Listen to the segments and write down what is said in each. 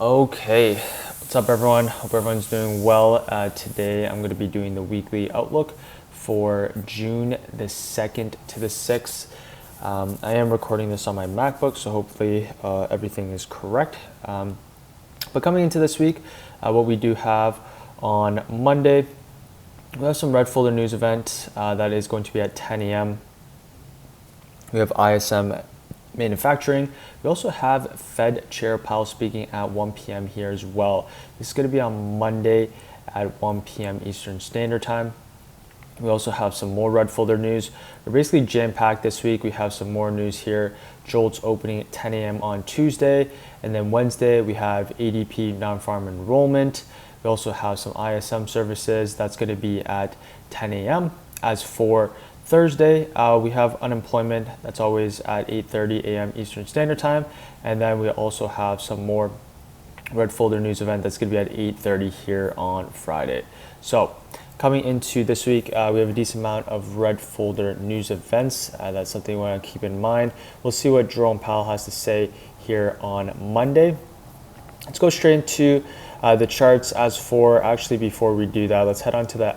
Okay, what's up everyone? Hope everyone's doing well. Today I'm going to be doing the weekly outlook for June the 2nd to the 6th. I am recording this on my MacBook, so hopefully everything is correct. But coming into this week, what we do have on Monday, we have some red folder news event that is going to be at 10 a.m. We have ISM manufacturing. We also have Fed Chair Powell speaking at 1 p.m. here as well. This is going to be on Monday at 1 p.m. Eastern Standard Time. We also have some more red folder news. We're basically jam-packed this week. We have some more news here. JOLTS opening at 10 a.m. on Tuesday. And then Wednesday, we have ADP non-farm enrollment. We also have some ISM services. That's going to be at 10 a.m. As for Thursday, we have unemployment. That's always at 8:30 a.m. Eastern Standard Time. And then we also have some more red folder news event that's going to be at 8:30 here on Friday. So coming into this week, we have a decent amount of red folder news events. That's something we want to keep in mind. We'll see what Jerome Powell has to say here on Monday. Let's go straight into the charts. Actually before we do that, let's head on to the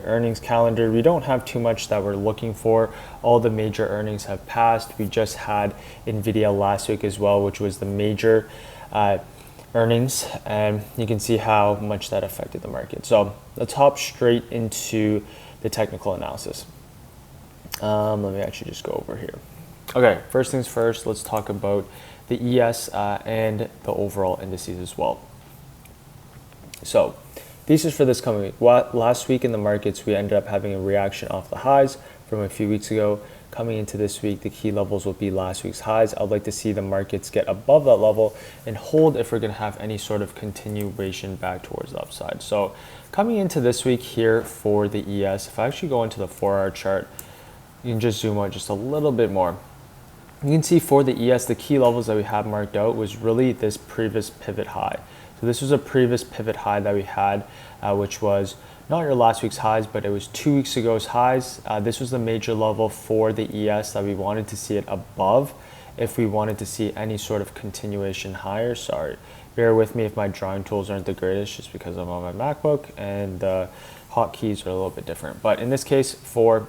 earnings calendar. We don't have too much that we're looking for. All the major earnings have passed. We just had NVIDIA last week as well, which was the major earnings, and you can see how much that affected the market. So let's hop straight into the technical analysis. Let me actually just go over here. Okay, first things first, let's talk about the ES and the overall indices as well. So thesis for this coming week. Last week in the markets, we ended up having a reaction off the highs from a few weeks ago. Coming into this week, the key levels will be last week's highs. I'd like to see the markets get above that level and hold if we're going to have any sort of continuation back towards the upside. So coming into this week here for the ES, if I actually go into the 4-hour chart, you can just zoom out just a little bit more. You can see for the ES, the key levels that we have marked out was really this previous pivot high. So this was a previous pivot high that we had, which was not your last week's highs, but it was 2 weeks ago's highs. This was the major level for the ES that we wanted to see it above if we wanted to see any sort of continuation higher. Sorry, bear with me if my drawing tools aren't the greatest, just because I'm on my MacBook and the hotkeys are a little bit different. But in this case, for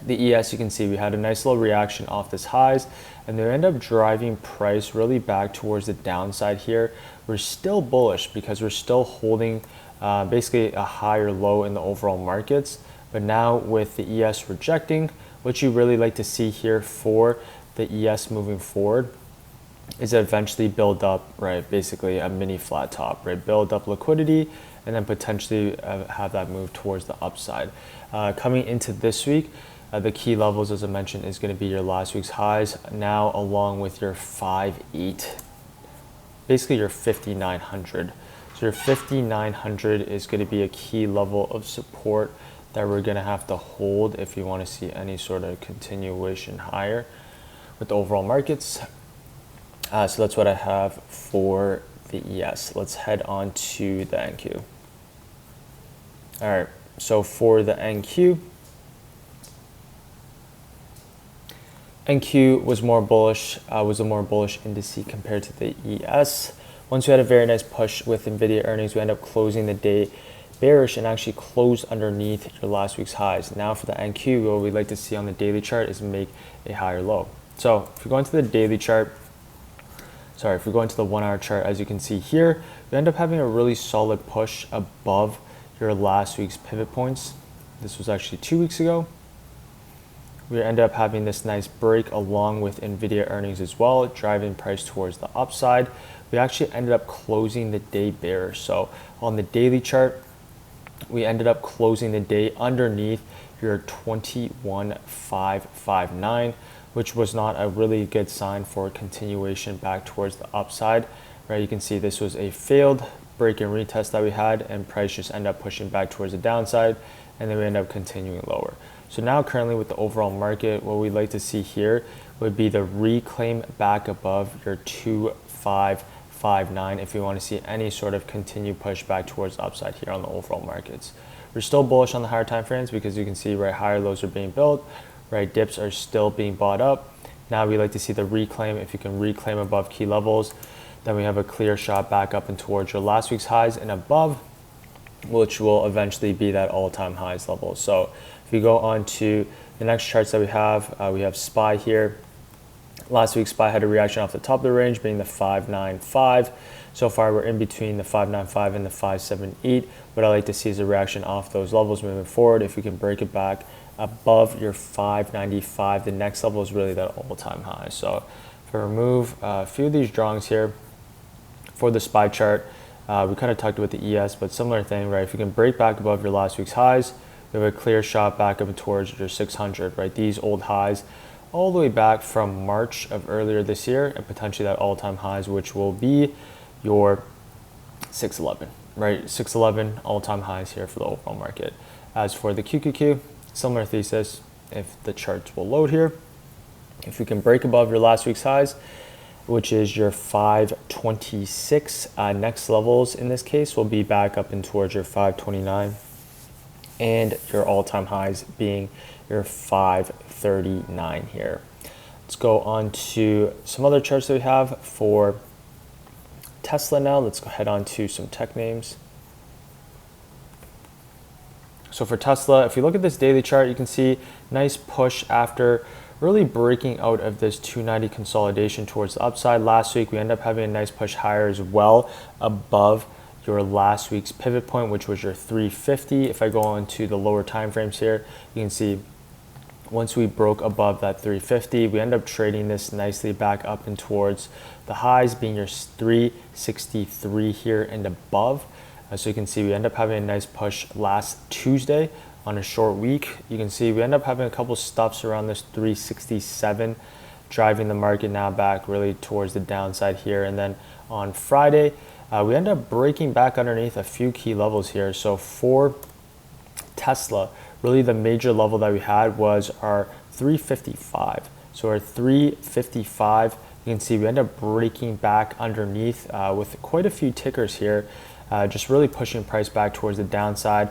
the ES, you can see we had a nice little reaction off this highs, and they end up driving price really back towards the downside here. We're still bullish because we're still holding basically a higher low in the overall markets. But now with the ES rejecting, what you really like to see here for the ES moving forward is eventually build up, right, basically a mini flat top, right, build up liquidity and then potentially have that move towards the upside. Coming into this week, the key levels, as I mentioned, is going to be your last week's highs now, along with your 5.8, basically your 5,900. So your 5,900 is going to be a key level of support that we're going to have to hold if you want to see any sort of continuation higher with the overall markets. So that's what I have for the ES. Let's head on to the NQ. All right, so for the NQ was more bullish, was a more bullish indice compared to the ES. Once we had a very nice push with NVIDIA earnings, we end up closing the day bearish and actually closed underneath your last week's highs. Now for the NQ, what we'd like to see on the daily chart is make a higher low. So if we go into the daily chart, if we go into the 1-hour chart, as you can see here, we end up having a really solid push above your last week's pivot points. This was actually 2 weeks ago. We ended up having this nice break along with NVIDIA earnings as well, driving price towards the upside. We actually ended up closing the day bearish. So on the daily chart, we ended up closing the day underneath your 21,559, which was not a really good sign for a continuation back towards the upside. Right, you can see this was a failed break and retest that we had, and price just ended up pushing back towards the downside, and then we end up continuing lower. So now currently with the overall market, what we'd like to see here would be the reclaim back above your 2,559 if you want to see any sort of continued push back towards the upside here on the overall markets. We're still bullish on the higher time frames because you can see right higher lows are being built, right dips are still being bought up. Now we like to see the reclaim. If you can reclaim above key levels, Then we have a clear shot back up and towards your last week's highs and above, which will eventually be that all-time highs level. So if we go on to the next charts that we have SPY here. Last week, SPY had a reaction off the top of the range, being the 595. So far, we're in between the 595 and the 578. What I like to see is a reaction off those levels moving forward. If we can break it back above your 595, the next level is really that all-time high. So if I remove a few of these drawings here for the SPY chart, we kind of talked about the ES, but similar thing, right? If you can break back above your last week's highs, we have a clear shot back up towards your 600, right? These old highs all the way back from March of earlier this year, and potentially that all-time highs, which will be your 611, right? 611 all-time highs here for the overall market. As for the QQQ, similar thesis. If the charts will load here, if we can break above your last week's highs, which is your 526, next levels in this case will be back up and towards your 529, and your all-time highs being your 539 here. Let's go on to some other charts that we have for Tesla now. Let's go head on to some tech names. So for Tesla, if you look at this daily chart, you can see nice push after really breaking out of this 290 consolidation towards the upside. Last week, we end up having a nice push higher as well above your last week's pivot point, which was your 350. If I go on to the lower time frames here, you can see once we broke above that 350, we end up trading this nicely back up and towards the highs being your 363 here and above. So you can see we end up having a nice push last Tuesday on a short week. You can see we end up having a couple stuffs around this 367, driving the market now back really towards the downside here. And then on Friday, we end up breaking back underneath a few key levels here. So for Tesla, really the major level that we had was our 355. So our 355, you can see we end up breaking back underneath with quite a few tickers here, just really pushing price back towards the downside.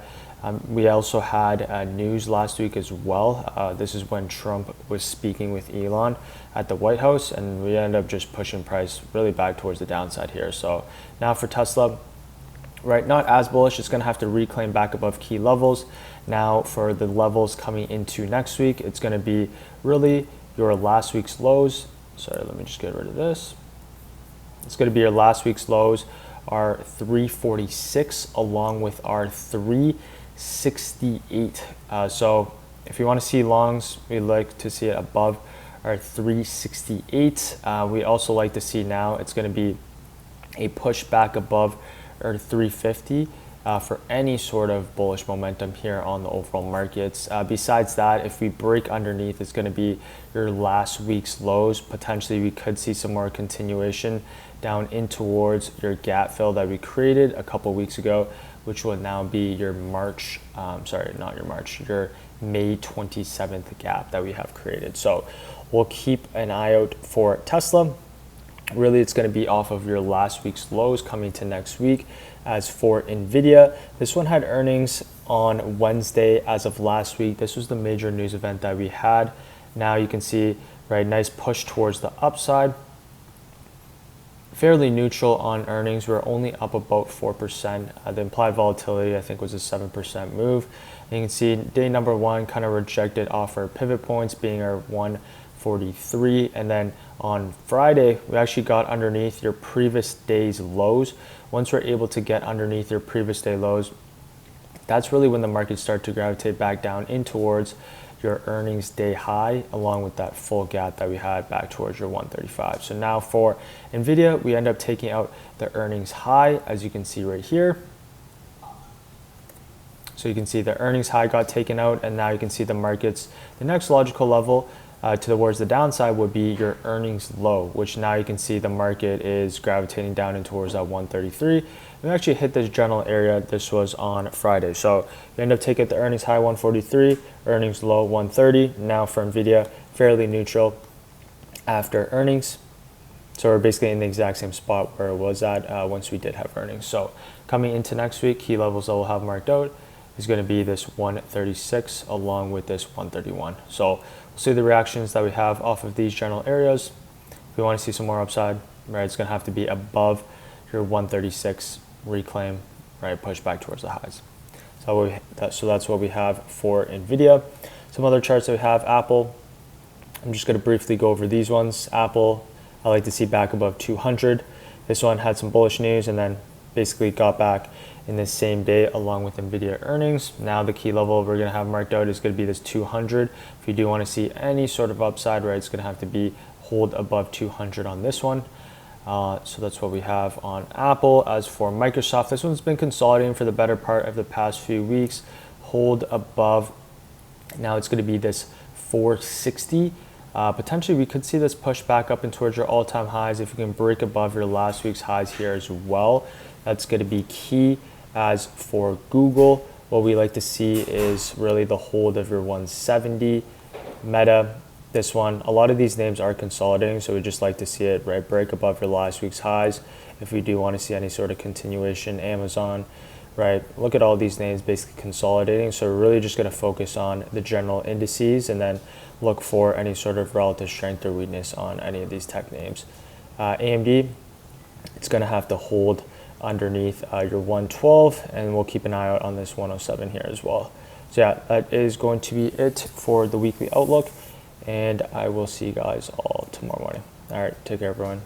We also had news last week as well. This is when Trump was speaking with Elon at the White House, and we ended up just pushing price really back towards the downside here. So now for Tesla, right, not as bullish. It's going to have to reclaim back above key levels. Now for the levels coming into next week, it's going to be really your last week's lows. Sorry, let me just get rid of this. It's going to be your last week's lows are 346 along with our 368. So if you want to see longs, we like to see it above our 368. We also like to see now it's going to be a push back above our 350 for any sort of bullish momentum here on the overall markets. Besides that, if we break underneath, it's going to be your last week's lows. Potentially we could see some more continuation down in towards your gap fill that we created a couple weeks ago, which will now be your March, your May 27th gap that we have created. So we'll keep an eye out for Tesla. Really, it's going to be off of your last week's lows coming to next week. As for Nvidia, this one had earnings on Wednesday as of last week. This was the major news event that we had. Now you can see, right, nice push towards the upside. Fairly neutral on earnings. We're only up about 4%. The implied volatility, I think, was a 7% move. And you can see day number one kind of rejected off our pivot points being our 143. And then on Friday, we actually got underneath your previous day's lows. Once we're able to get underneath your previous day lows, that's really when the markets start to gravitate back down in towards your earnings day high, along with that full gap that we had back towards your 135. So now for Nvidia, we end up taking out the earnings high, as you can see right here. So you can see the earnings high got taken out, and now you can see the markets. The next logical level towards the downside would be your earnings low, which now you can see the market is gravitating down in towards that 133. We actually hit this general area. This was on Friday. So you end up taking the earnings high 143, earnings low 130. Now for Nvidia, fairly neutral after earnings. So we're basically in the exact same spot where it was at once we did have earnings. So coming into next week, key levels that we'll have marked out is going to be this 136 along with this 131. So we'll see the reactions that we have off of these general areas. If we want to see some more upside, right? It's gonna have to be above your 136 reclaim, right? Push back towards the highs. So that's what we have for NVIDIA. Some other charts that we have, Apple. I'm just gonna briefly go over these ones. Apple, I like to see back above 200. This one had some bullish news and then basically got back in the same day along with NVIDIA earnings. Now the key level we're gonna have marked out is gonna be this 200. If you do wanna see any sort of upside, right, it's gonna have to be hold above 200 on this one. So that's what we have on Apple. As for Microsoft, this one's been consolidating for the better part of the past few weeks. Hold above, now it's gonna be this 460. Potentially we could see this push back up and towards your all-time highs if you can break above your last week's highs here as well. That's going to be key. As for Google, what we like to see is really the hold of your 170. Meta, this one, a lot of these names are consolidating, so we just like to see it right break above your last week's highs if we do want to see any sort of continuation. Amazon, right, look at all these names basically consolidating, so we're really just going to focus on the general indices and then look for any sort of relative strength or weakness on any of these tech names. AMD, it's going to have to hold underneath your 112, and we'll keep an eye out on this 107 here as well. So yeah, that is going to be it for the weekly outlook, and I will see you guys all tomorrow morning. All right, take care everyone.